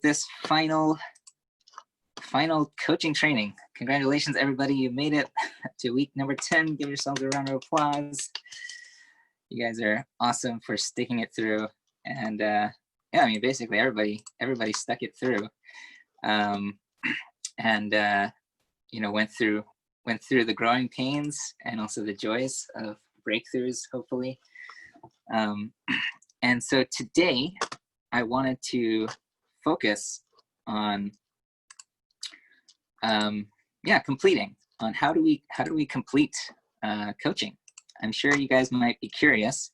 this final coaching training. Congratulations, everybody. You made it to week number 10. Give yourselves a round of applause. You guys are awesome for sticking it through. And yeah, I mean, basically everybody stuck it through. You know, went through the growing pains and also the joys of breakthroughs, hopefully. And so today I wanted to focus on completing, on how do we complete coaching. I'm sure you guys might be curious.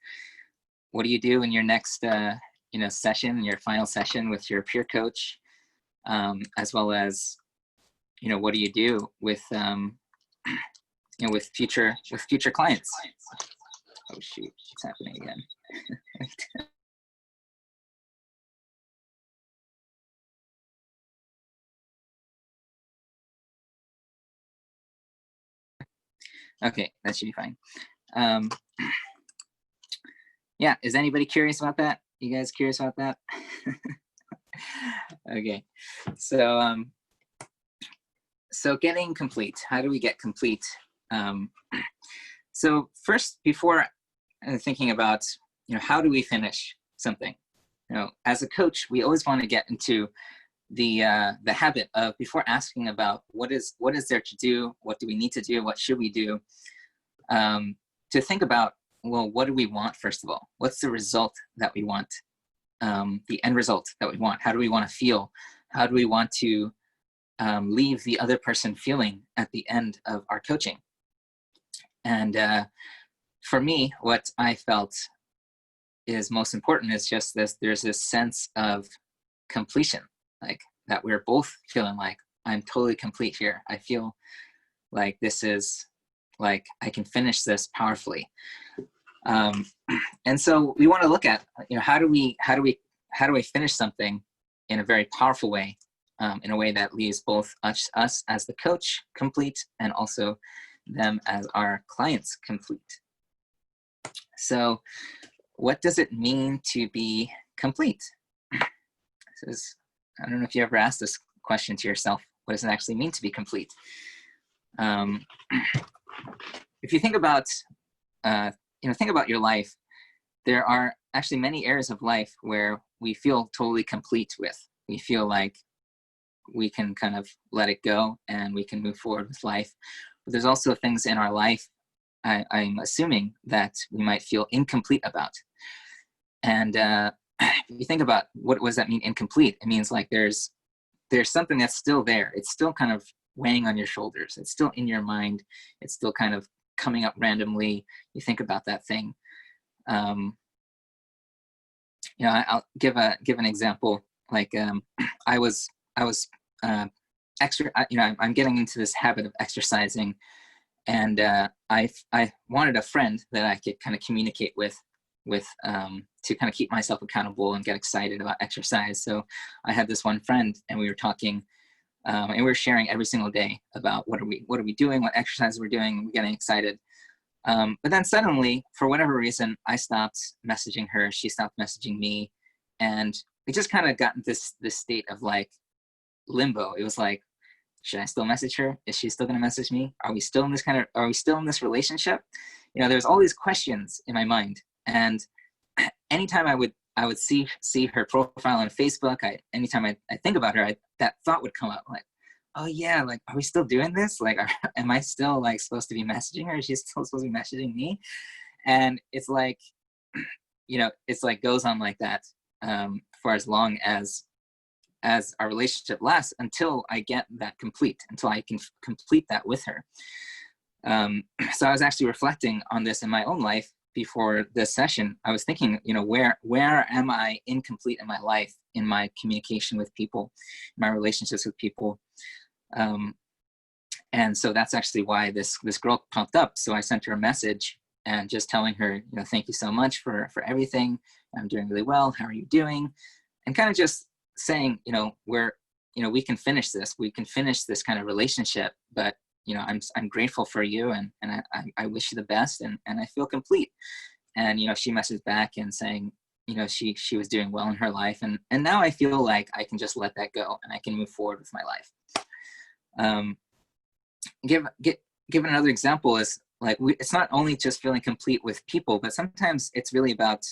What do you do in your next session, your final session with your peer coach, as well as what do you do with with future clients? Oh shoot, it's happening again. Okay, that should be fine. Yeah, is anybody curious about that? You guys curious about that? Okay, so so getting complete. How do we get complete? So first, before thinking about how do we finish something, as a coach, we always want to get into the habit of, before asking about what is there to do, what do we need to do, what should we do, to think about, well, what do we want first of all? What's the result that we want? The end result that we want. How do we want to feel? How do we want to leave the other person feeling at the end of our coaching? And for me, what I felt is most important is just this: there's this sense of completion, like that we're both feeling like, I'm totally complete here. I feel like this is like I can finish this powerfully. And so we want to look at how do we finish something in a very powerful way, in a way that leaves both us as the coach complete and also them as our clients complete. So what does it mean to be complete? This is, I don't know if you ever asked this question to yourself. What does it actually mean to be complete? If you think about think about your life, there are actually many areas of life where we feel totally complete with. We feel like we can kind of let it go and we can move forward with life. But there's also things in our life, I'm assuming, that we might feel incomplete about. And if you think about what does that mean, incomplete? It means like there's something that's still there. It's still kind of weighing on your shoulders. It's still in your mind. It's still kind of coming up randomly. You think about that thing. I'll give an example. Like I'm getting into this habit of exercising, and I wanted a friend that I could kind of communicate with to kind of keep myself accountable and get excited about exercise. So I had this one friend, and we were talking, and we were sharing every single day about what are we doing, what exercises we're doing, and we're getting excited. But then suddenly, for whatever reason, I stopped messaging her, she stopped messaging me, and we just kind of got into this state of like limbo. It was like, should I still message her? Is she still going to message me? Are we still in this relationship? There's all these questions in my mind. And anytime I would see her profile on Facebook, anytime I think about her, that thought would come up, like, oh yeah, like, are we still doing this? Like, am I still like supposed to be messaging her? Is she still supposed to be messaging me? And it's like, it's like goes on like that for as long as our relationship lasts, until I get that complete, until I can complete that with her. So I was actually reflecting on this in my own life before this session. I was thinking, where am I incomplete in my life, in my communication with people, in my relationships with people? And so that's actually why this girl popped up. So I sent her a message and just telling her, thank you so much for everything. I'm doing really well. How are you doing? And kind of just saying, we can finish this. We can finish this kind of relationship, but I'm grateful for you, and I wish you the best, and I feel complete. And she messaged back and saying, she was doing well in her life, and now I feel like I can just let that go and I can move forward with my life. Give another example is like it's not only just feeling complete with people, but sometimes it's really about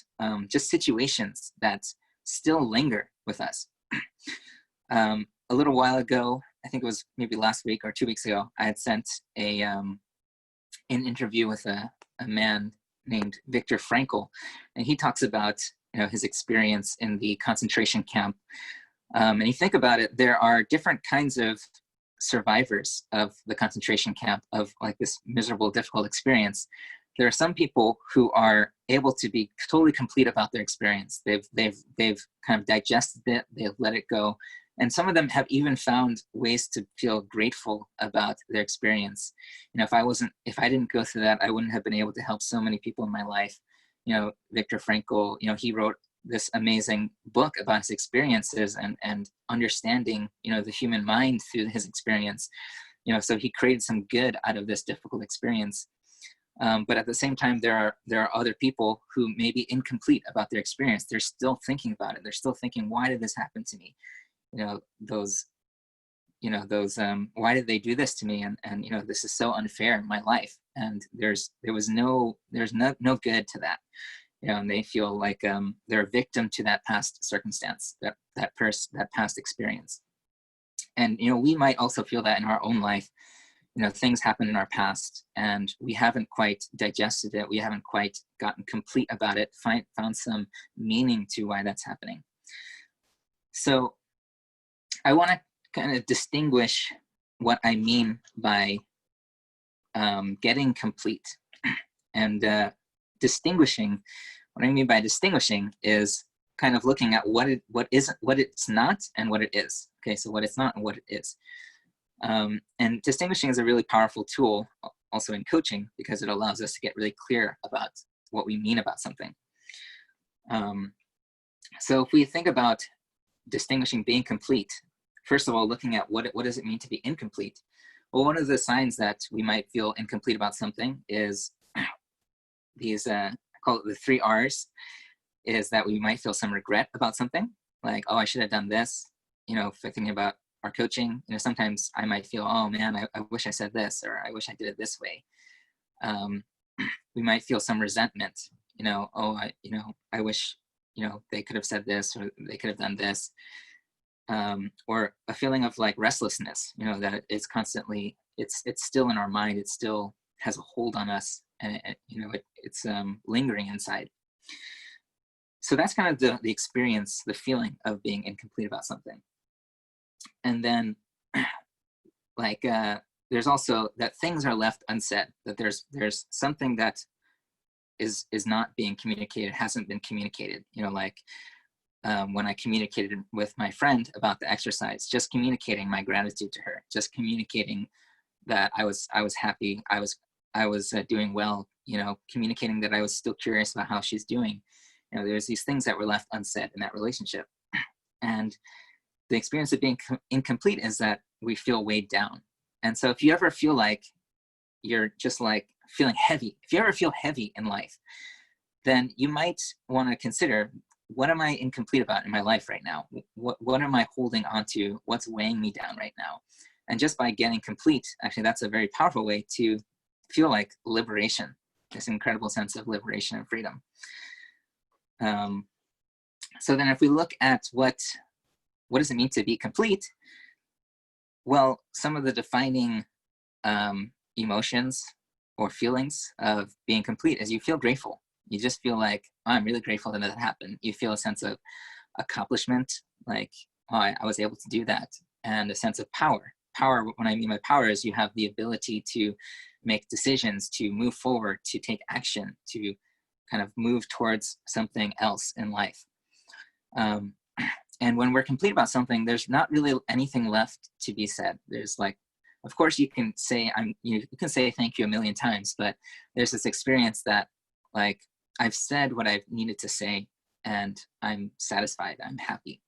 just situations that still linger with us. A little while ago, I think it was maybe last week or 2 weeks ago, I had sent an interview with a man named Viktor Frankl, and he talks about his experience in the concentration camp. And you think about it, there are different kinds of survivors of the concentration camp, of like this miserable, difficult experience. There are some people who are able to be totally complete about their experience. They've kind of digested it, they've let it go. And some of them have even found ways to feel grateful about their experience. If I didn't go through that, I wouldn't have been able to help so many people in my life. Viktor Frankl, he wrote this amazing book about his experiences and understanding, the human mind through his experience. So he created some good out of this difficult experience. But at the same time, there are other people who may be incomplete about their experience. They're still thinking about it. They're still thinking, why did this happen to me? Why did they do this to me? And this is so unfair in my life. And there's no good to that. And they feel like they're a victim to that past circumstance, that past experience. And we might also feel that in our own life. Things happen in our past and we haven't quite digested it. We haven't quite gotten complete about it, found some meaning to why that's happening. So I want to kind of distinguish what I mean by getting complete. And distinguishing, what I mean by distinguishing is kind of looking at what it's not and what it is. Okay, so what it's not and what it is. And distinguishing is a really powerful tool also in coaching because it allows us to get really clear about what we mean about something. So if we think about distinguishing being complete, first of all, looking at what does it mean to be incomplete? Well, one of the signs that we might feel incomplete about something is these, I call it the 3 R's, is that we might feel some regret about something, like, oh, I should have done this. If we're thinking about our coaching, sometimes I might feel, oh man, I wish I said this, or I wish I did it this way. We might feel some resentment, I wish, they could have said this, or they could have done this. Or a feeling of like restlessness, that it's constantly, it's still in our mind, it still has a hold on us, and it's lingering inside. So that's kind of the experience, the feeling of being incomplete about something. And then there's also that things are left unsaid, that there's something that is not being communicated, hasn't been communicated, when I communicated with my friend about the exercise, just communicating my gratitude to her, just communicating that I was happy, I was doing well, communicating that I was still curious about how she's doing. There's these things that were left unsaid in that relationship. And the experience of being incomplete is that we feel weighed down. And so if you ever feel like you're just like feeling heavy, if you ever feel heavy in life, then you might want to consider, what am I incomplete about in my life right now? What am I holding on to? What's weighing me down right now? And just by getting complete, actually, that's a very powerful way to feel like liberation, this incredible sense of liberation and freedom. So then if we look at what does it mean to be complete? Well, some of the defining emotions or feelings of being complete is you feel grateful. You just feel like, oh, I'm really grateful that that happened. You feel a sense of accomplishment, like, oh, I was able to do that. And a sense of power. Power, what I mean by power is you have the ability to make decisions, to move forward, to take action, to kind of move towards something else in life. And when we're complete about something, there's not really anything left to be said. There's like, of course you can say, you can say thank you a million times, but there's this experience that like, I've said what I've needed to say and I'm satisfied, I'm happy.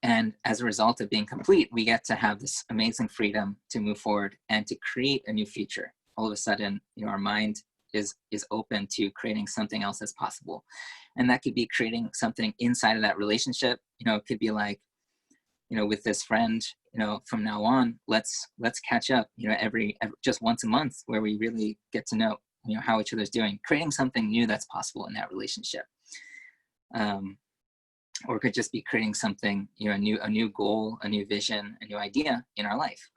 And as a result of being complete, we get to have this amazing freedom to move forward and to create a new future. All of a sudden, our mind is open to creating something else as possible. And that could be creating something inside of that relationship. It could be like, with this friend, from now on, let's catch up, every just once a month, where we really get to know, how each other's doing, creating something new that's possible in that relationship. Or it could just be creating something, a new goal, a new vision, a new idea in our life.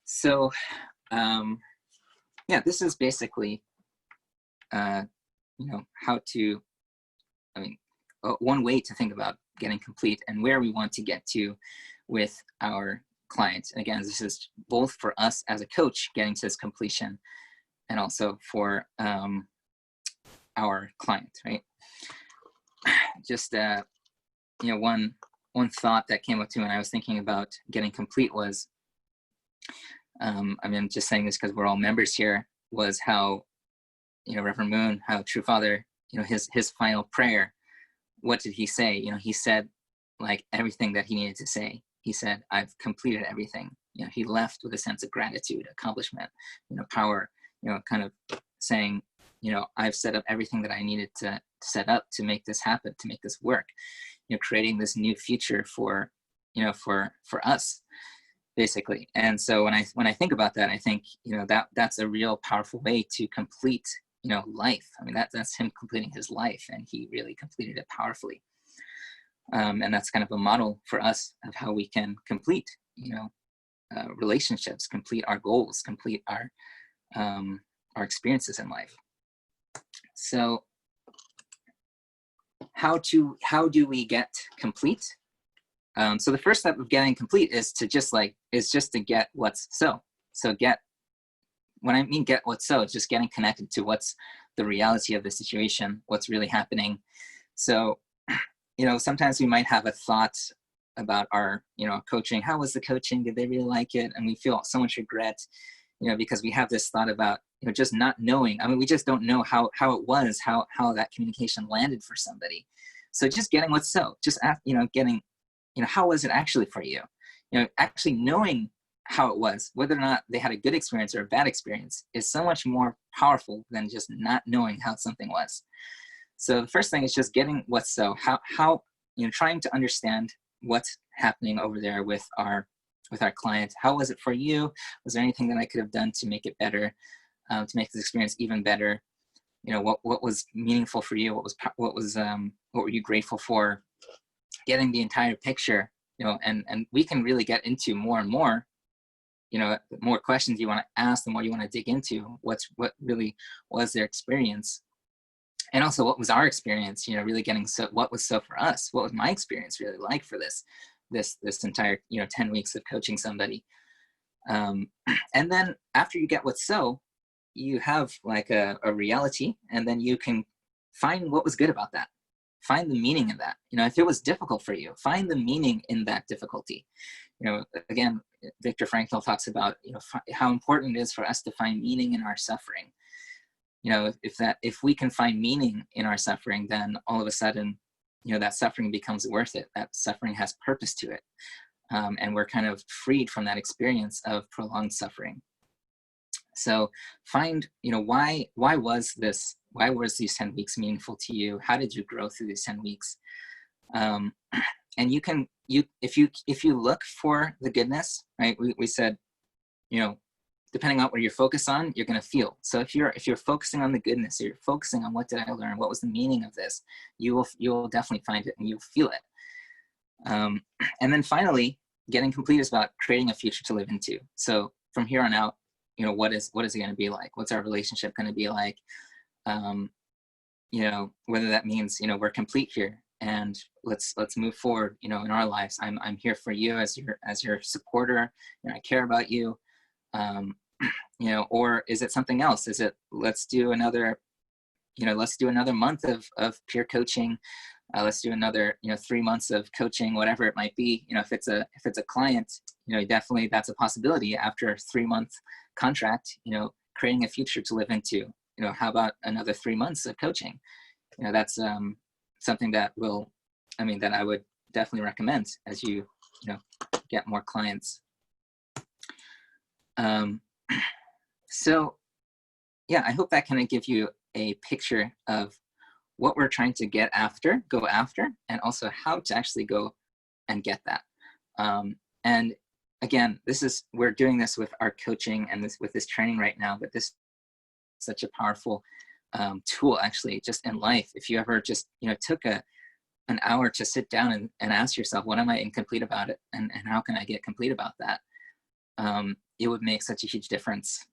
So, yeah, this is basically, how to, one way to think about getting complete and where we want to get to with our clients. And again, this is both for us as a coach getting to this completion, and also for our client, right? Just one thought that came up to me when I was thinking about getting complete was, I'm just saying this because we're all members here, was how, Reverend Moon, how True Father, his final prayer, what did he say? He said like everything that he needed to say. He said, I've completed everything. He left with a sense of gratitude, accomplishment, power, kind of saying, I've set up everything that I needed to set up to make this happen, to make this work, creating this new future for, for us, basically. And so when I think about that, I think, that's a real powerful way to complete, life. I mean, that's him completing his life, and he really completed it powerfully. And that's kind of a model for us of how we can complete, relationships, complete our goals, complete our experiences in life. So how do we get complete? So the first step of getting complete is to just to get what's so. So when I mean get what's so, it's just getting connected to what's the reality of the situation, what's really happening. So, sometimes we might have a thought about our, coaching. How was the coaching? Did they really like it? And we feel so much regret, because we have this thought about, just not knowing. I mean, we just don't know how it was, how that communication landed for somebody. So just getting what's so, just, getting, how was it actually for you? Actually knowing how it was, whether or not they had a good experience or a bad experience, is so much more powerful than just not knowing how something was. So the first thing is just getting what's so, how trying to understand what's happening over there with our client. How was it for you? Was there anything that I could have done to make it better, to make this experience even better? What was meaningful for you? What were you grateful for? Getting the entire picture, and we can really get into more and more, the more questions you want to ask, the more you want to dig into what really was their experience. And also, what was our experience? Really getting what was so for us? What was my experience really like for this entire 10 weeks of coaching somebody? And then after you get what's so, you have like a reality, and then you can find what was good about that. Find the meaning in that. If it was difficult for you, find the meaning in that difficulty. Again, Viktor Frankl talks about how important it is for us to find meaning in our suffering. If we can find meaning in our suffering, then all of a sudden, that suffering becomes worth it. That suffering has purpose to it. And we're kind of freed from that experience of prolonged suffering. So find, why was these 10 weeks meaningful to you? How did you grow through these 10 weeks? And if you look for the goodness, right? We said, depending on what you're focused on, you're going to feel. So if you're focusing on the goodness, you're focusing on what did I learn? What was the meaning of this? You'll definitely find it, and you'll feel it. And then finally, getting complete is about creating a future to live into. So from here on out, what is it going to be like? What's our relationship going to be like? Whether that means, we're complete here, and let's move forward, in our lives. I'm here for you as your supporter. I care about you. Or is it something else? Is it, let's do another month of peer coaching. Let's do another, 3 months of coaching, whatever it might be. If it's a client, definitely that's a possibility after a 3-month contract, creating a future to live into. How about another 3 months of coaching? That's something that I would definitely recommend as you get more clients. So yeah, I hope that kind of give you a picture of what we're trying to go after, and also how to actually go and get that. And again, we're doing this with our coaching and with this training right now, but this is such a powerful tool actually just in life. If you ever just, took an hour to sit down and ask yourself, what am I incomplete about it? And how can I get complete about that? It would make such a huge difference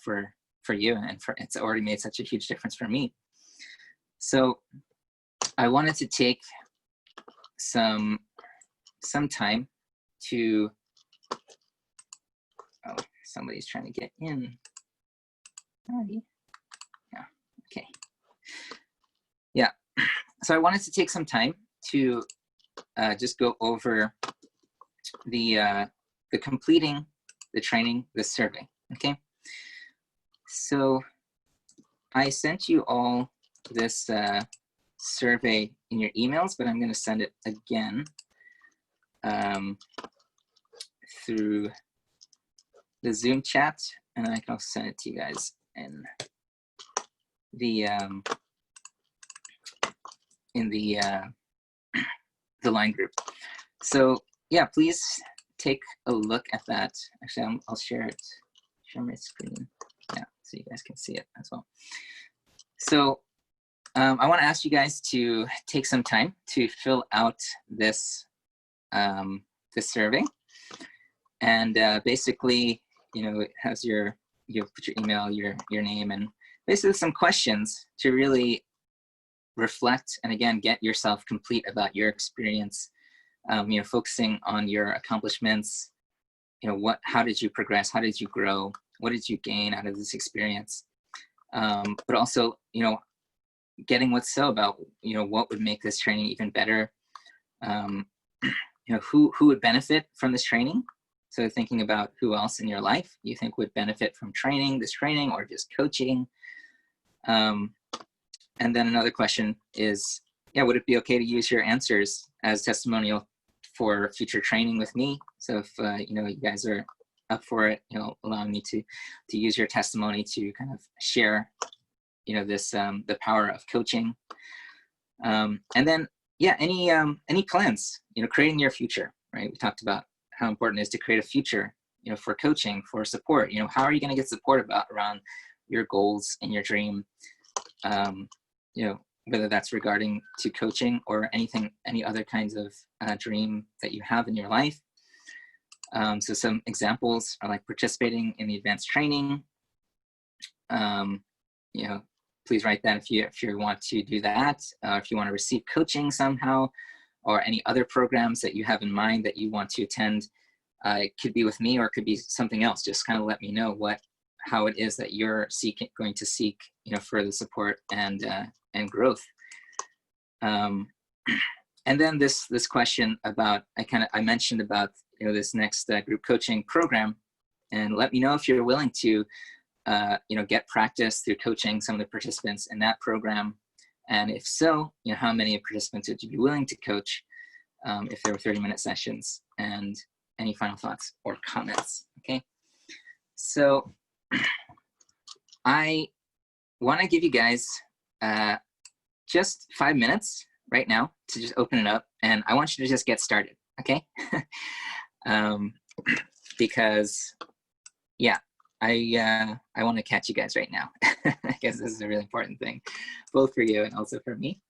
for you, and it's already made such a huge difference for me. So I wanted to take some time to, oh, somebody's trying to get in. Yeah, okay. Yeah, so I wanted to take some time to just go over the completing the training, the survey, okay? So I sent you all this survey in your emails, but I'm going to send it again through the Zoom chat, and I can also send it to you guys in the line group. So yeah, please take a look at that. Actually, I'll share it. Share my screen. Yeah, so you guys can see it as well. So I want to ask you guys to take some time to fill out this this survey, and basically, it has you put your email, your name, and basically some questions to really reflect and again get yourself complete about your experience. Focusing on your accomplishments. How did you progress? How did you grow? What did you gain out of this experience? But also, getting what's so about, what would make this training even better? Who would benefit from this training? So thinking about who else in your life you think would benefit from this training, or just coaching. And then another question is, would it be okay to use your answers as testimonial for future training with me? So if you guys are up for it, allowing me to use your testimony to kind of share, this the power of coaching. And then any plans, creating your future, right? We talked about how important it is to create a future, for coaching, for support. How are you going to get support around your goals and your dream? Whether that's regarding to coaching or any other kinds of dream that you have in your life. So some examples are like participating in the advanced training. Please write that if you want to do that. If you want to receive coaching somehow, or any other programs that you have in mind that you want to attend. It could be with me, or it could be something else. Just kind of let me know how it is that you're going to seek, further support and growth. And then this question about, I mentioned about, this next group coaching program, and let me know if you're willing to, get practice through coaching some of the participants in that program. And if so, how many participants would you be willing to coach if there were 30-minute sessions? And any final thoughts or comments? Okay. So I want to give you guys just 5 minutes right now to just open it up, and I want you to just get started, okay? Because I want to catch you guys right now. I guess this is a really important thing, both for you and also for me.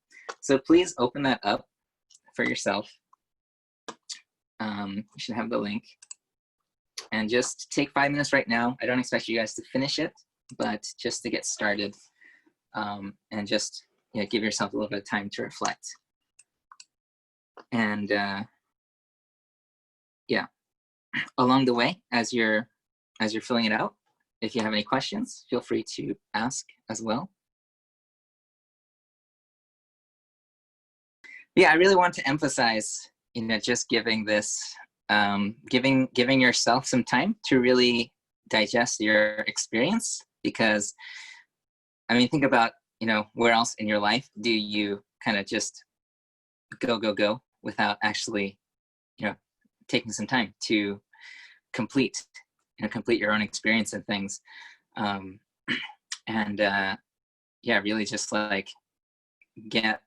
So please open that up for yourself. You should have the link, and just take 5 minutes right now. I don't expect you guys to finish it, but just to get started, and just give yourself a little bit of time to reflect. And along the way, as you're filling it out, if you have any questions, feel free to ask as well. Yeah, I really want to emphasize, just giving this, giving yourself some time to really digest your experience, because think about, where else in your life do you kind of just go without actually, taking some time to complete your own experience and things. and yeah, really just like get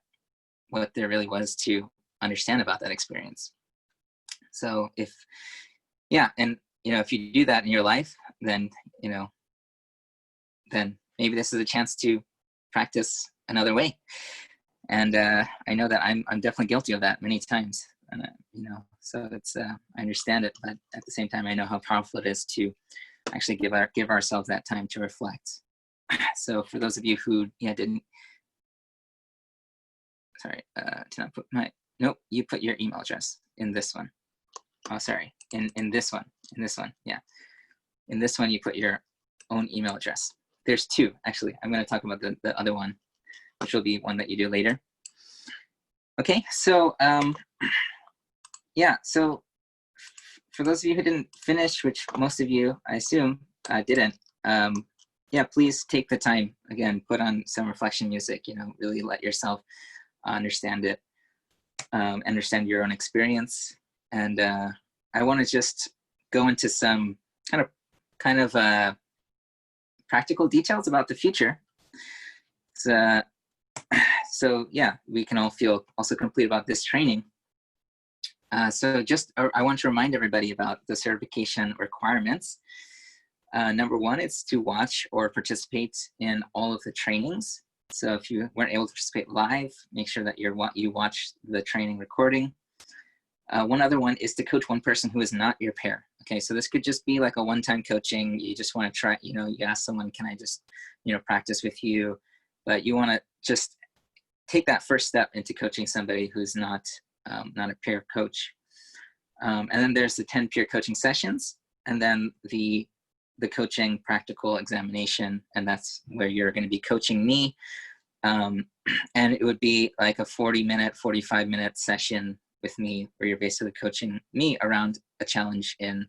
what there really was to understand about that experience. So if, yeah, and if you do that in your life, then then maybe this is a chance to practice another way. And I know that I'm definitely guilty of that many times, and so it's I understand it, but at the same time, I know how powerful it is to actually give ourselves that time to reflect. So for those of you who didn't, sorry, did not put my, nope, you put your email address in this one. Oh, sorry, in this one, yeah, in this one you put your own email address. There's two, actually. I'm going to talk about the other one, which will be one that you do later. Okay, so yeah, so for those of you who didn't finish, which most of you, I assume, didn't, yeah, please take the time, again, put on some reflection music, really let yourself understand it, understand your own experience. And I want to just go into some kind of practical details about the future. So yeah, we can all feel also complete about this training. So just, I want to remind everybody about the certification requirements. Number one is to watch or participate in all of the trainings. So if you weren't able to participate live, make sure that you watch the training recording. One other one is to coach one person who is not your pair. Okay, so this could just be like a one-time coaching. You just want to try, you ask someone, can I just, practice with you? But you want to just take that first step into coaching somebody who's not a peer coach. And then there's the 10 peer coaching sessions, and then the coaching practical examination, and that's where you're going to be coaching me. And it would be like a 40-minute, 45-minute session with me, where you're basically coaching me around a challenge in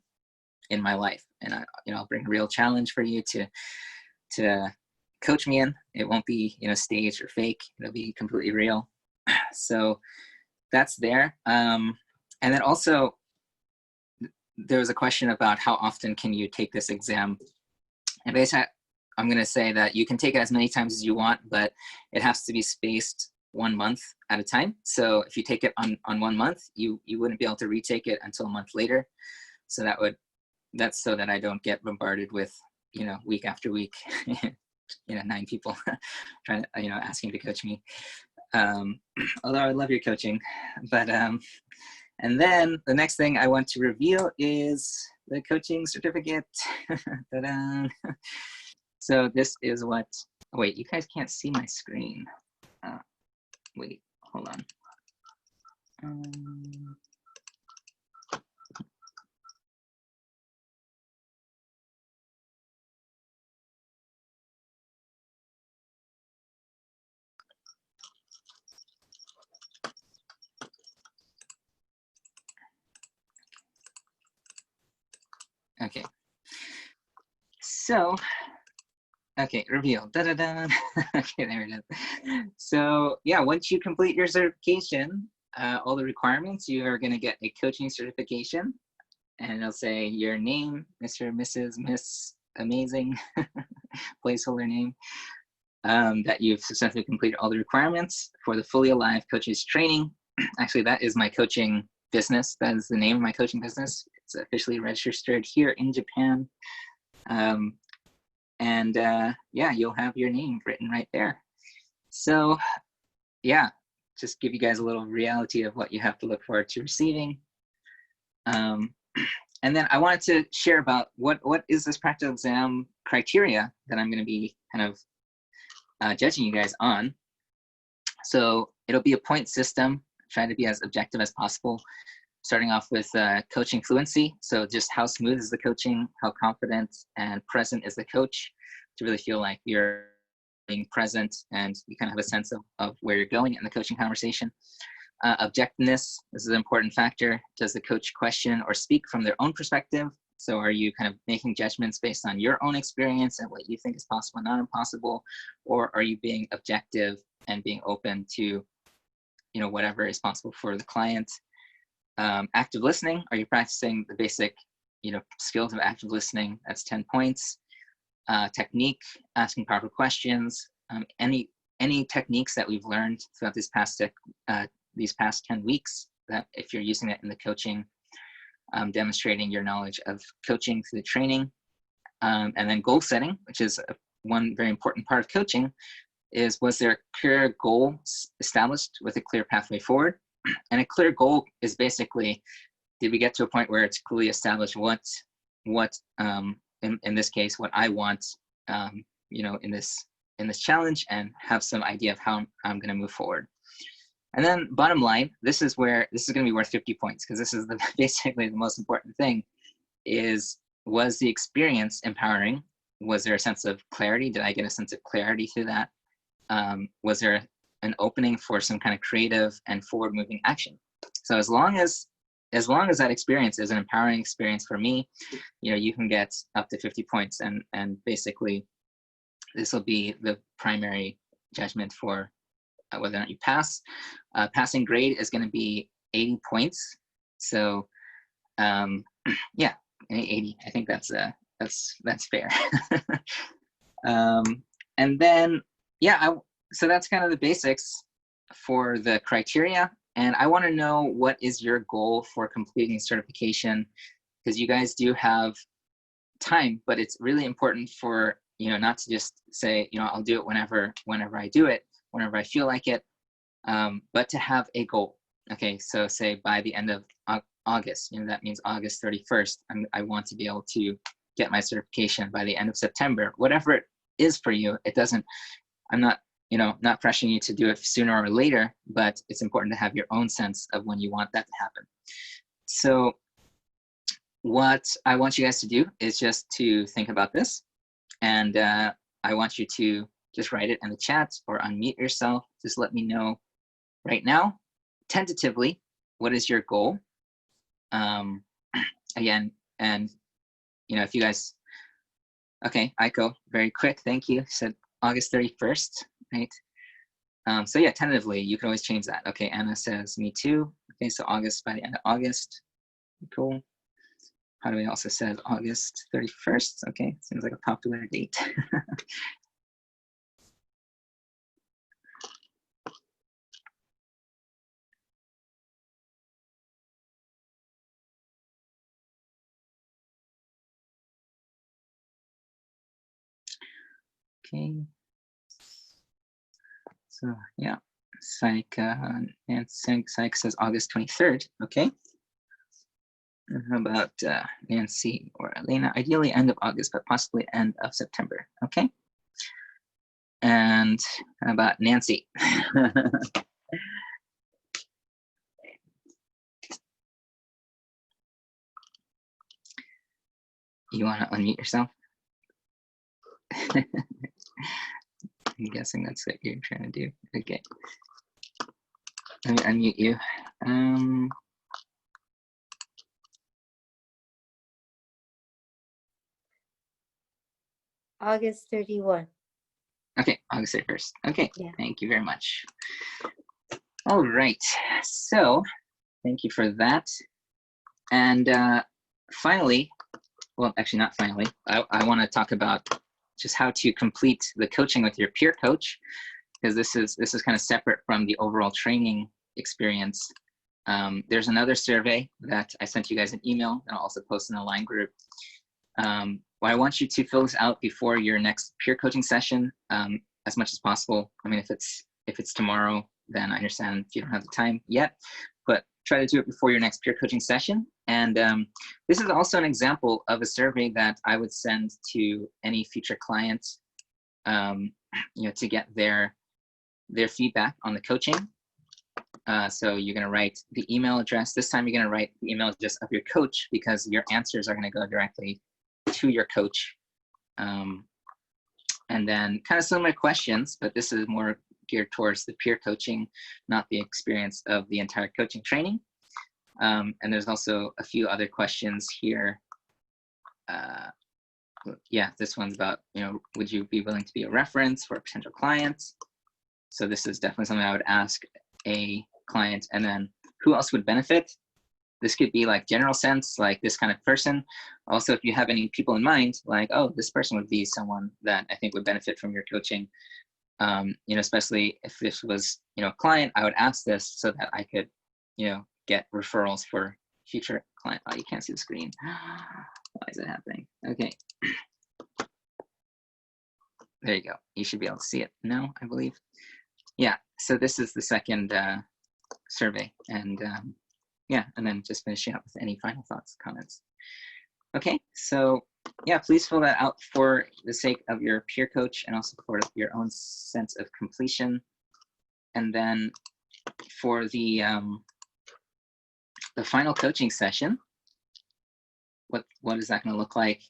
my life, and I'll bring a real challenge for you to coach me in. It won't be staged or fake. It'll be completely real. So that's there. And then also there was a question about how often can you take this exam, and basically I'm going to say that you can take it as many times as you want, but it has to be spaced 1 month at a time. So if you take it on 1 month, you wouldn't be able to retake it until a month later. So that's so that I don't get bombarded with week after week 9 people trying to asking to coach me, although I love your coaching. But and then the next thing I want to reveal is the coaching certificate. Ta-da! So this is what, wait, you guys can't see my screen. Wait, hold on. Okay. So, okay, reveal. Da-da-da. Okay, there it is. So yeah, once you complete your certification, all the requirements, you are going to get a coaching certification, and it'll say your name, Mr., Mrs., Miss Amazing, placeholder name, that you've successfully completed all the requirements for the Fully Alive Coaches Training. Actually, that is my coaching business. That is the name of my coaching business. It's officially registered here in Japan. And yeah, you'll have your name written right there. So yeah, just give you guys a little reality of what you have to look forward to receiving. And then I wanted to share about what is this practical exam criteria that I'm going to be kind of judging you guys on. So it'll be a point system, trying to be as objective as possible, starting off with coaching fluency. So just how smooth is the coaching, how confident and present is the coach, to really feel like you're being present and you kind of have a sense of where you're going in the coaching conversation. Objectiveness, this is an important factor. Does the coach question or speak from their own perspective? So are you kind of making judgments based on your own experience and what you think is possible and not impossible? Or are you being objective and being open to whatever is possible for the client? Active listening, are you practicing the basic skills of active listening? That's 10 points. technique, asking proper questions, any techniques that we've learned throughout these past 10 weeks, that if you're using it in the coaching, demonstrating your knowledge of coaching through the training. And then goal setting, which is one very important part of coaching, is was there a clear goal established with a clear pathway forward? And a clear goal is basically, did we get to a point where it's clearly established what in this case, what I want, you know, in this challenge, and have some idea of how I'm going to move forward. And then bottom line, this is going to be worth 50 points, because this is basically the most important thing, is was the experience empowering? Was there a sense of clarity? Did I get a sense of clarity through that? Was there an opening for some kind of creative and forward-moving action? So as long as that experience is an empowering experience for me, you know, you can get up to 50 points, and basically this will be the primary judgment for whether or not you pass. Passing grade is going to be 80 points. So yeah, 80. I think that's fair. And then yeah, so that's kind of the basics for the criteria. And I want to know, what is your goal for completing certification? Because you guys do have time, but it's really important for, you know, not to just say, you know, I'll do it whenever I do it, whenever I feel like it, but to have a goal. Okay, so say by the end of August, you know, that means August 31st, I want to be able to get my certification by the end of September. Whatever it is for you, it doesn't, I'm not, you know, not pressuring you to do it sooner or later, but it's important to have your own sense of when you want that to happen. So what I want you guys to do is just to think about this, and I want you to just write it in the chat or unmute yourself. Just let me know right now, tentatively, what is your goal? Again, and you know, if you guys, okay, Aiko, very quick, thank you, said August 31st, right? So yeah, tentatively, you can always change that. Okay, Anna says, me too. Okay, so August, by the end of August, cool. How do we also said August 31st? Okay, seems like a popular date. Okay. So yeah, Psych, and Psych says August 23rd. Okay. And how about Nancy or Elena? Ideally end of August, but possibly end of September. Okay. And how about Nancy? You want to unmute yourself? I'm guessing that's what you're trying to do. Okay. Let me unmute you. August 31. Okay, August 31st. Okay, yeah. Thank you very much. All right, so thank you for that. And finally, well, actually not finally, I want to talk about just how to complete the coaching with your peer coach, because this is kind of separate from the overall training experience. There's another survey that I sent you guys an email, and I'll also post in the line group. Well, I want you to fill this out before your next peer coaching session, as much as possible. I mean, if it's tomorrow, then I understand if you don't have the time yet, but try to do it before your next peer coaching session. And this is also an example of a survey that I would send to any future clients, you know, to get their feedback on the coaching. So you're going to write the email address. This time you're going to write the email address of your coach, because your answers are going to go directly to your coach. And then kind of similar questions, but this is more geared towards the peer coaching, not the experience of the entire coaching training. And there's also a few other questions here. Yeah, this one's about, you know, would you be willing to be a reference for potential clients? So this is definitely something I would ask a client. And then who else would benefit? this could be like general sense, like this kind of person. Also, if you have any people in mind, like, oh, this person would be someone that I think would benefit from your coaching. You know, especially if this was, you know, a client, I would ask this so that I could, you know, get referrals for future client. Oh, you can't see the screen. Why is it happening? Okay. There you go. You should be able to see it now, I believe. Yeah, so this is the second survey, and yeah, and then just finishing up with any final thoughts, comments. Okay, so yeah, please fill that out for the sake of your peer coach and also for your own sense of completion. And then for the final coaching session, what is that going to look like?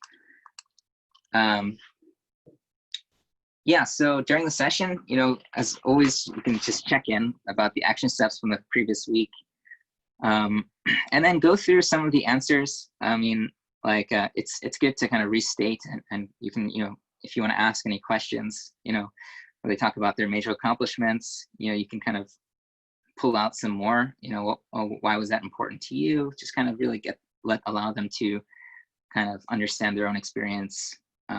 Yeah, so during the session, you know, as always, you can just check in about the action steps from the previous week, and then go through some of the answers. I mean, like it's good to kind of restate, and you can, you know, if you want to ask any questions, you know, where they talk about their major accomplishments, you know, you can kind of pull out some more, you know, why was that important to you? Just kind of really allow them to kind of understand their own experience.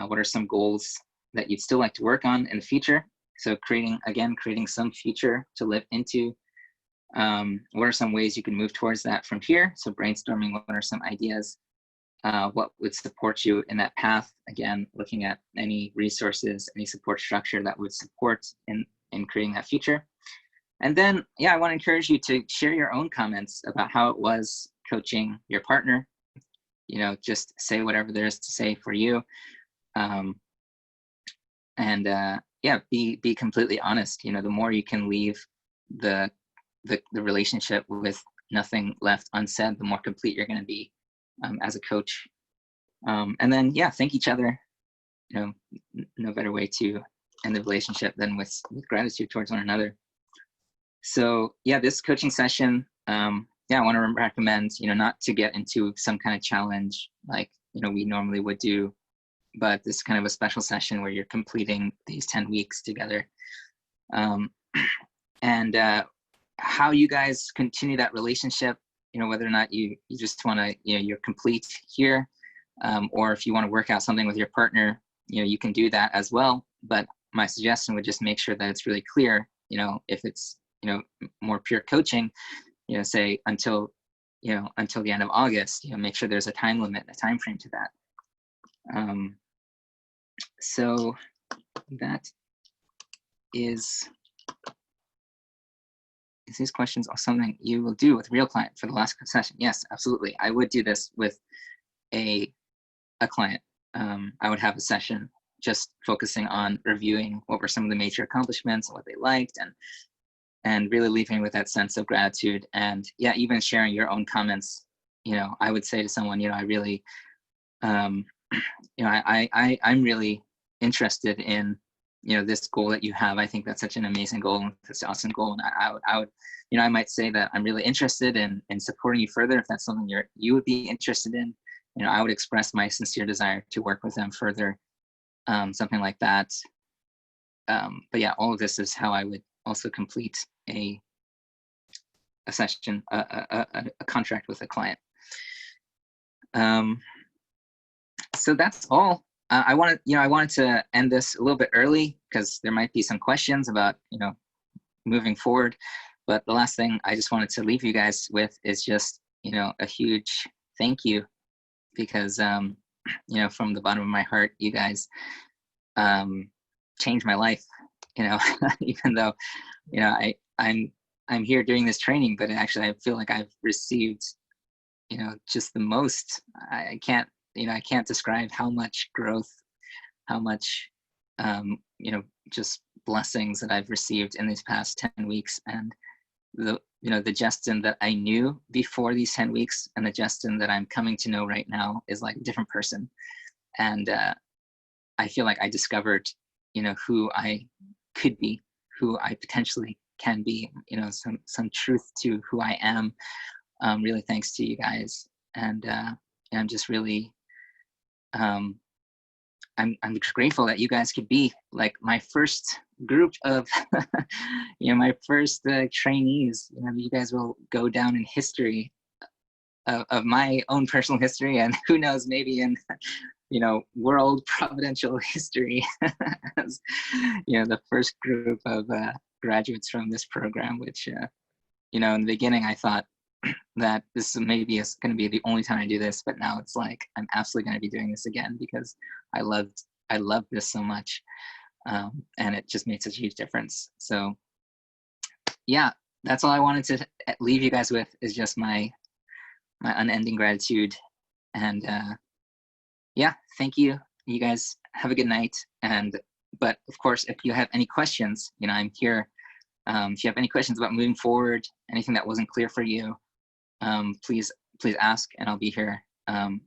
What are some goals that you'd still like to work on in the future? So creating some future to live into. What are some ways you can move towards that from here? So brainstorming, what are some ideas? What would support you in that path? Again, looking at any resources, any support structure that would support in creating that future. And then, yeah, I want to encourage you to share your own comments about how it was coaching your partner. You know, just say whatever there is to say for you. Yeah, be completely honest. You know, the more you can leave the relationship with nothing left unsaid, the more complete you're going to be as a coach. And then, yeah, thank each other. You know, no better way to end the relationship than with gratitude towards one another. So yeah, this coaching session, yeah, I want to recommend, you know, not to get into some kind of challenge like, you know, we normally would do, but this is kind of a special session where you're completing these 10 weeks together. And how you guys continue that relationship, you know, whether or not you just want to, you know, you're complete here, or if you want to work out something with your partner, you know, you can do that as well. But my suggestion would just make sure that it's really clear, you know, if it's, you know, more pure coaching, you know, say until the end of August, you know, make sure there's a time limit, a time frame to that. So that is these questions are something you will do with a real client for the last session? Yes, absolutely. I would do this with a client. I would have a session just focusing on reviewing what were some of the major accomplishments and what they liked, and really leaving with that sense of gratitude. And yeah, even sharing your own comments. You know, I would say to someone, you know, I really, you know, I'm really interested in, you know, this goal that you have. I think that's such an amazing goal. It's an awesome goal. And I would, you know, I might say that I'm really interested in supporting you further. If that's something you would be interested in, you know, I would express my sincere desire to work with them further, something like that. But yeah, all of this is how I would also complete a session, a contract with a client. So that's all. I wanted to end this a little bit early because there might be some questions about, you know, moving forward. But the last thing I just wanted to leave you guys with is just, you know, a huge thank you, because, you know, from the bottom of my heart, you guys changed my life, you know, even though, you know, I'm here doing this training, but actually I feel like I've received, you know, just the most. I can't describe how much growth, how much, you know, just blessings that I've received in these past 10 weeks. And the Justin that I knew before these 10 weeks and the Justin that I'm coming to know right now is like a different person. And I feel like I discovered, you know, who I could be, who I potentially can be, you know, some truth to who I am, really thanks to you guys. And I'm just really, I'm just grateful that you guys could be like my first group of, you know, my first trainees. You know, you guys will go down in history of my own personal history, and who knows, maybe in world providential history, as the first group of graduates from this program. Which in the beginning I thought that this maybe is going to be the only time I do this, but now it's like I'm absolutely going to be doing this again because I loved this so much, and it just made such a huge difference. So yeah, that's all I wanted to leave you guys with, is just my unending gratitude. And yeah, thank you. You guys have a good night. But of course, if you have any questions, I'm here. If you have any questions about moving forward, anything that wasn't clear for you, please ask, and I'll be here. And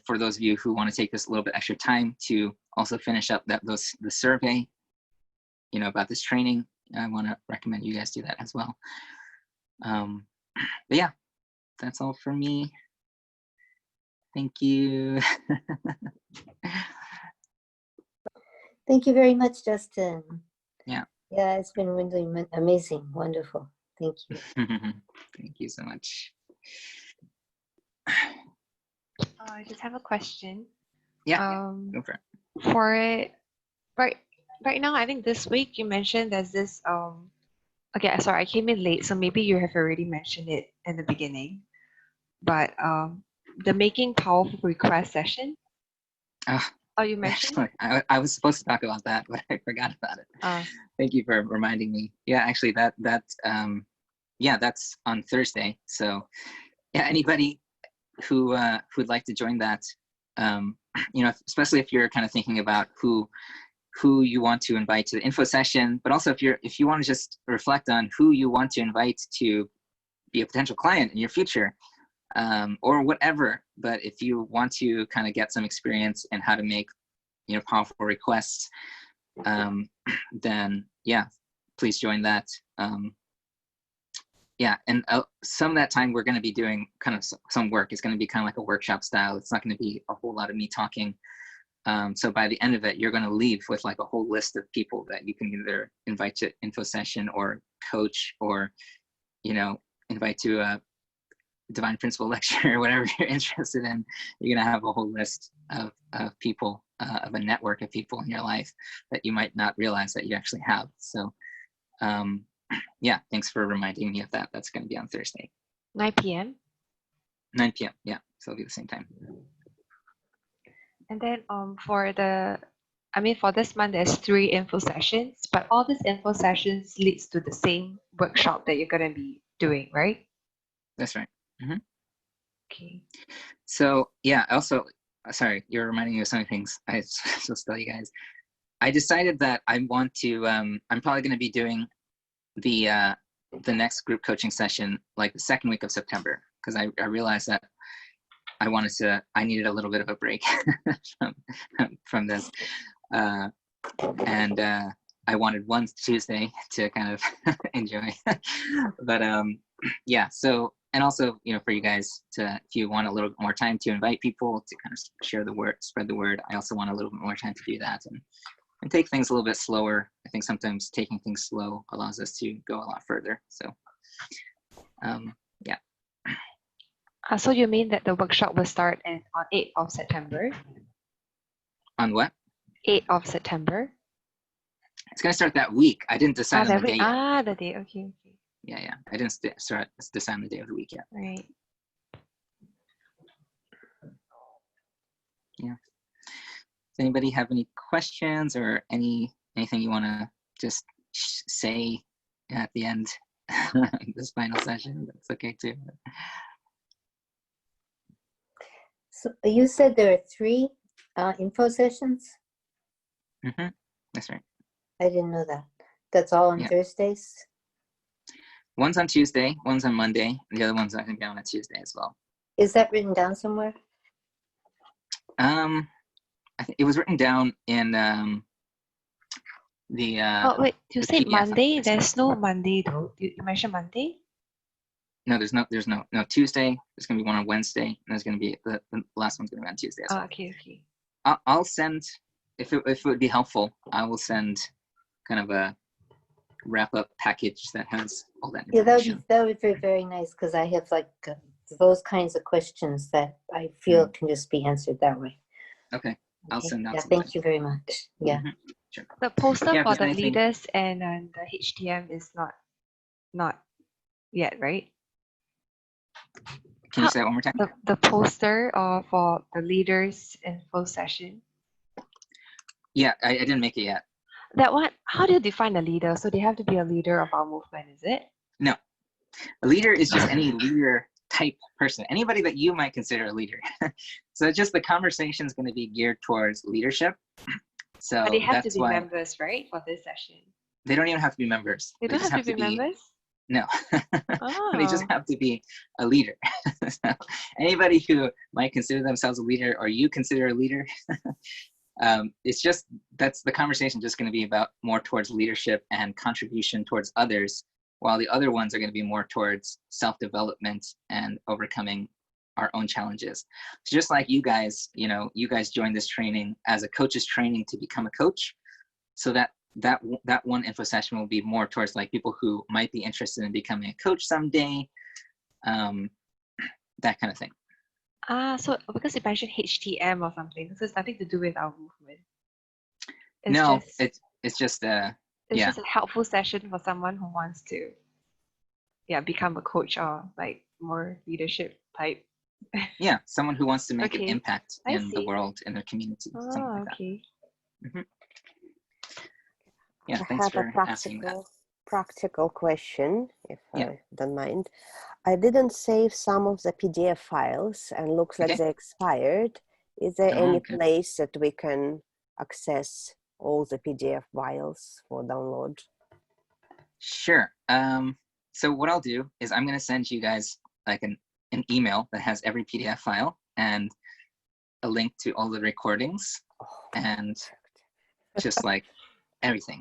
for those of you who want to take this a little bit extra time to also finish up the survey, about this training, I want to recommend you guys do that as well. But yeah, that's all for me. Thank you. Thank you very much, Justin. Yeah. Yeah, it's been really amazing, wonderful. Thank you. Thank you so much. I just have a question. Yeah, go for it. For it, right now, I think this week you mentioned there's this okay, sorry, I came in late, so maybe you have already mentioned it in the beginning, but the Making Powerful Request session. Oh, you mentioned actually, I was supposed to talk about that, but I forgot about it. Thank you for reminding me. Yeah, actually, that's on Thursday. So yeah, anybody who'd like to join that, especially if you're kind of thinking about who you want to invite to the info session, but also if you want to just reflect on who you want to invite to be a potential client in your future, or whatever. But if you want to kind of get some experience in how to make powerful requests, then yeah, please join that. Yeah, and some of that time we're going to be doing kind of some work. It's going to be kind of like a workshop style. It's not going to be a whole lot of me talking. So by the end of it, you're going to leave with like a whole list of people that you can either invite to info session or coach, or invite to a Divine Principle lecture or whatever you're interested in. You're going to have a whole list of people, of a network of people in your life that you might not realize that you actually have. So yeah, thanks for reminding me of that. That's going to be on Thursday. 9 p.m. 9 p.m. Yeah, so it'll be the same time. And then for this month there's 3 info sessions, but all these info sessions leads to the same workshop that you're going to be doing, right? That's right. Mm-hmm. Okay. So yeah, also, sorry, you're reminding me of so many things. I just tell you guys. I decided that I want to. I'm probably going to be doing the next group coaching session like the second week of September, because I realized that I needed a little bit of a break from this, and I wanted one Tuesday to kind of enjoy. But yeah, so, and also for you guys to, if you want a little bit more time to invite people to kind of share the word, spread the word, I also want a little bit more time to do that and take things a little bit slower. I think sometimes taking things slow allows us to go a lot further. So yeah. So you mean that the workshop will start on 8th of September? On what? 8th of September. It's gonna start that week. I didn't decide on the day yet. The day. Okay. Yeah. I didn't decide on the day of the week yet. Right. Yeah. Does anybody have any questions or anything you want to just say at the end of this final session? That's okay too. So you said there are 3 info sessions? Mm-hmm. That's right. I didn't know that. That's all on Thursdays? One's on Tuesday, one's on Monday, and the other one's going to be on a Tuesday as well. Is that written down somewhere? I think it was written down in the. Oh wait, you said Monday. PDF. There's no Monday though. You mentioned Monday. No, there's no Tuesday. There's going to be one on Wednesday, and there's going to be the last one's going to be on Tuesday as well. Okay. I'll send, if it would be helpful, I will send kind of a wrap up package that has all that information. Yeah, that would be very, very nice, because I have like those kinds of questions that I feel can just be answered that way. Okay, I'll Okay. send out Yeah, some thank you very much. Yeah. Mhm. Sure. The poster Yeah, for if the there's anything, leaders and the HTM is not yet, right? can you How say that one more time? the poster for the leaders info session? Yeah, I didn't make it yet. That one, how do you define a leader? So they have to be a leader of our movement, is it? No, a leader is just any leader type person, anybody that you might consider a leader. So just the conversation is going to be geared towards leadership. So But they have to that's be why members, right, for this session? they don't even have to be members. They don't just have to be members? no. They just Oh, have to be a leader. So anybody who might consider themselves a leader or you consider a leader, it's just, that's the conversation just going to be about more towards leadership and contribution towards others, while the other ones are going to be more towards self-development and overcoming our own challenges. So just like you guys, you guys joined this training as a coach's training to become a coach. So that one info session will be more towards like people who might be interested in becoming a coach someday, that kind of thing. so because you mentioned HTM or something, this has nothing to do with our movement. It's No, just, it's just it's yeah. just a helpful session for someone who wants to, become a coach or like more leadership type. Yeah, someone who wants to make an Okay, impact I in the see. world, in their community, something Oh, like that. okay. Yeah, I thanks have a for asking that. practical question, if Yeah. I don't mind. I didn't save some of the PDF files and looks like Okay. they expired. Is there Oh, any okay. place that we can access all the PDF files for download? Sure. So what I'll do is I'm going to send you guys like an email that has every PDF file and a link to all the recordings Oh, and perfect. just like everything.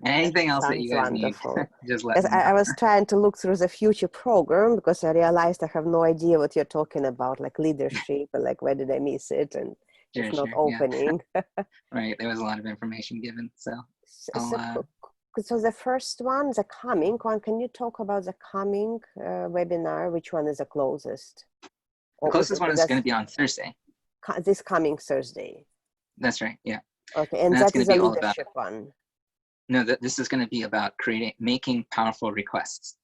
Anything else that you Sounds guys wonderful. need, just let Because me know. I was trying to look through the future program because I realized I have no idea what you're talking about, like leadership, and like where did I miss it, and Sure, it's not sure. Yeah. opening. Right. There was a lot of information given. So So the first one, the coming one, can you talk about the coming webinar? Which one is the closest? the closest one is going to be on Thursday. This coming Thursday. That's right. Yeah. Okay, and that's that going is to a be all about, leadership one. no, this is going to be about making powerful requests.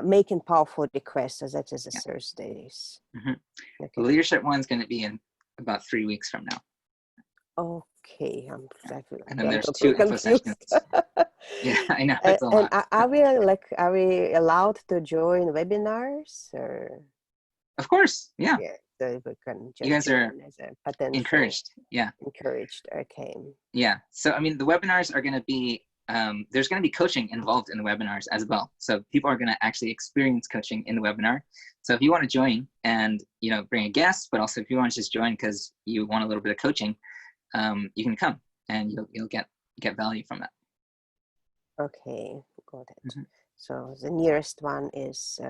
Making powerful requests, so that is the Yeah. Thursdays. Mm-hmm. Okay. The leadership one's going to be in about 3 weeks from now. Okay, And then there's 2 info sessions. Yeah, I know, it's a And lot. are we allowed to join webinars? Or? Of course, yeah. Yeah, so we can just You guys are join as a potential encouraged. Yeah. Encouraged, okay. Yeah. So, I mean, the webinars are going to be, there's going to be coaching involved in the webinars as well. So people are going to actually experience coaching in the webinar. So if you want to join and, bring a guest, but also if you want to just join because you want a little bit of coaching, you can come and you'll get value from that. Okay, got it. Mm-hmm. So the nearest one is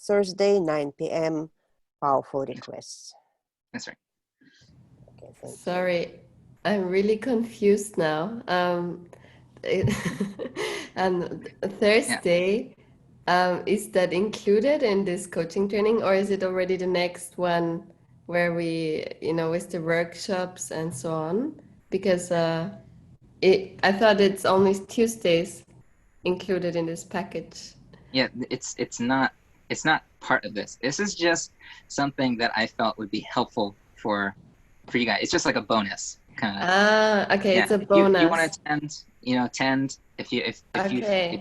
Thursday, 9 p.m. Powerful requests. That's right. Okay, thank Sorry, I'm really confused now. And Thursday, is that included in this coaching training, or is it already the next one where we, with the workshops and so on? Because I thought it's only Tuesdays included in this package. Yeah, it's not part of this. This is just something that I felt would be helpful for you guys. It's just like a bonus kind of. Okay, Yeah, it's a if bonus. you want to attend, if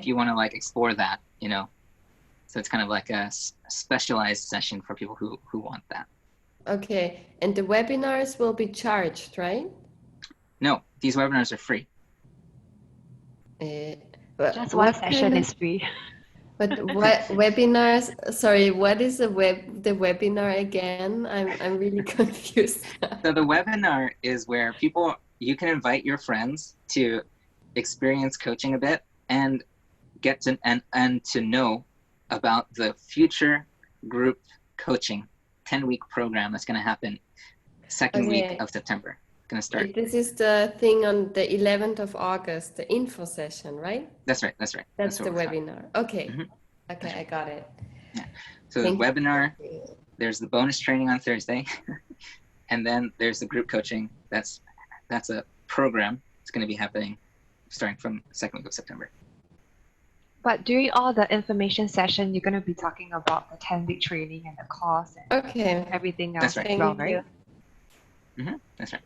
you want to like explore that, so it's kind of like a specialized session for people who want that. Okay, and the webinars will be charged, right? No, these webinars are free. Just one session is free. But what webinars? Sorry, what is the webinar again? I'm really confused now. So the webinar is where you can invite your friends to experience coaching a bit and get to and to know about the future group coaching 10-week program that's going to happen second week of September. Going to start. This is the thing on the 11th of August, the info session, right? That's right. That's the webinar. Okay. Mm-hmm. Okay, I got it. So the Thank webinar, you. there's the bonus training on Thursday, and then there's the group coaching. That's a program. It's going to be happening starting from the second week of September. But during all the information session, you're going to be talking about the 10-week training and the cost and Okay. everything That's else right. as well, Thank you. right? That's right.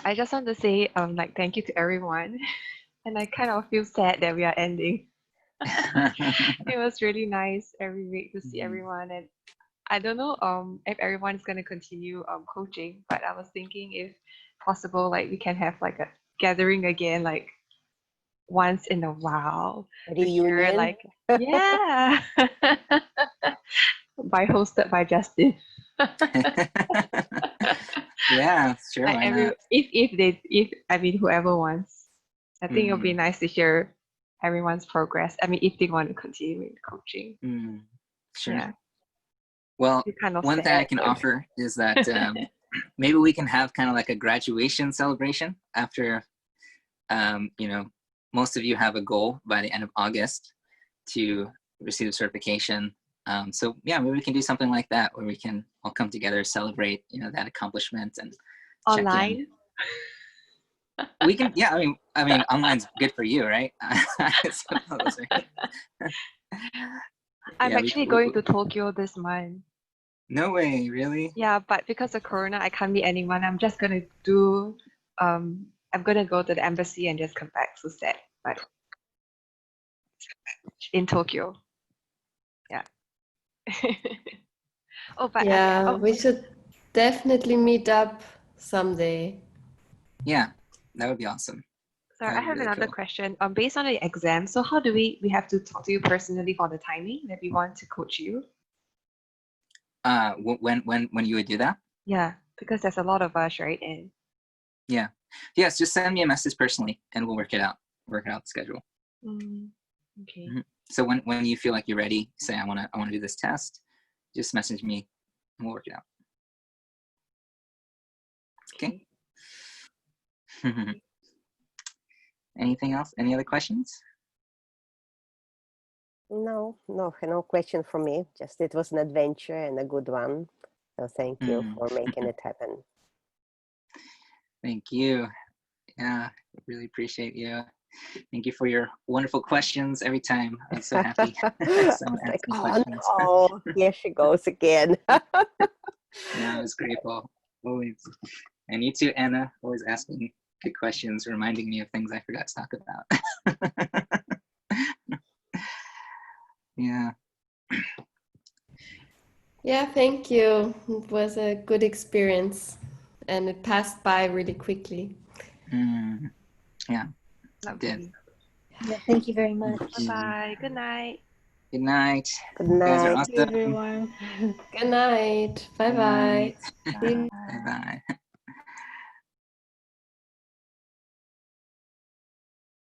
I just want to say like thank you to everyone, and I kind of feel sad that we are ending. It was really nice every week to see Mhm. everyone, and I don't know if everyone is going to continue coaching, but I was thinking if possible, like we can have like a gathering again, like once in a while to hear Reunion. like yeah, hosted by Justin. Yeah, sure. Like Why not? if I mean whoever wants, I think it'll be Mhm. nice to hear everyone's progress. I mean, if they want to continue with coaching, Sure. yeah, Well, it's kind of one thing I sad. can but- offer is that maybe we can have kind of like a graduation celebration after, most of you have a goal by the end of August to receive the certification. So yeah, maybe we can do something like that where we can all come together, celebrate, that accomplishment and check in. Online. We can, yeah, I mean, online's good for you, right? I suppose, right? I'm Yeah, actually going to Tokyo this month. No way, really? Yeah, but because of Corona, I can't meet anyone. I'm just gonna do. I'm gonna go to the embassy and just come back. So sad, but in Tokyo. Yeah. Oh, but Yeah, we should definitely meet up someday. Yeah, that would be awesome. Sorry, I That'd be have really another cool. question. Based on the exam, so how do we have to talk to you personally for the timing that we want to coach you? When you would do that? Yeah, because there's a lot of us, right? And Yes, just send me a message personally and we'll work it out the schedule. okay. Mhm. So when you feel like you're ready, say I want to do this test, just message me and we'll work it out. Okay. Anything else? Any other questions? No question from me. Just it was an adventure and a good one. So thank you for making it happen. Thank you. Yeah, really appreciate you. Thank you for your wonderful questions every time. I'm so happy. Someone Like, asks me oh questions. no, here she goes again. Yeah, it was grateful. Always. And you too, Anna, always asking good questions, reminding me of things I forgot to talk about. Yeah. Yeah, thank you. It was a good experience and it passed by really quickly. Yeah, it did. Lovely. Yeah, thank you very much. Bye-bye. Good night. Good night. Good You guys are night. awesome. everyone. Good night. Good Bye-bye. night. See you. Bye-bye.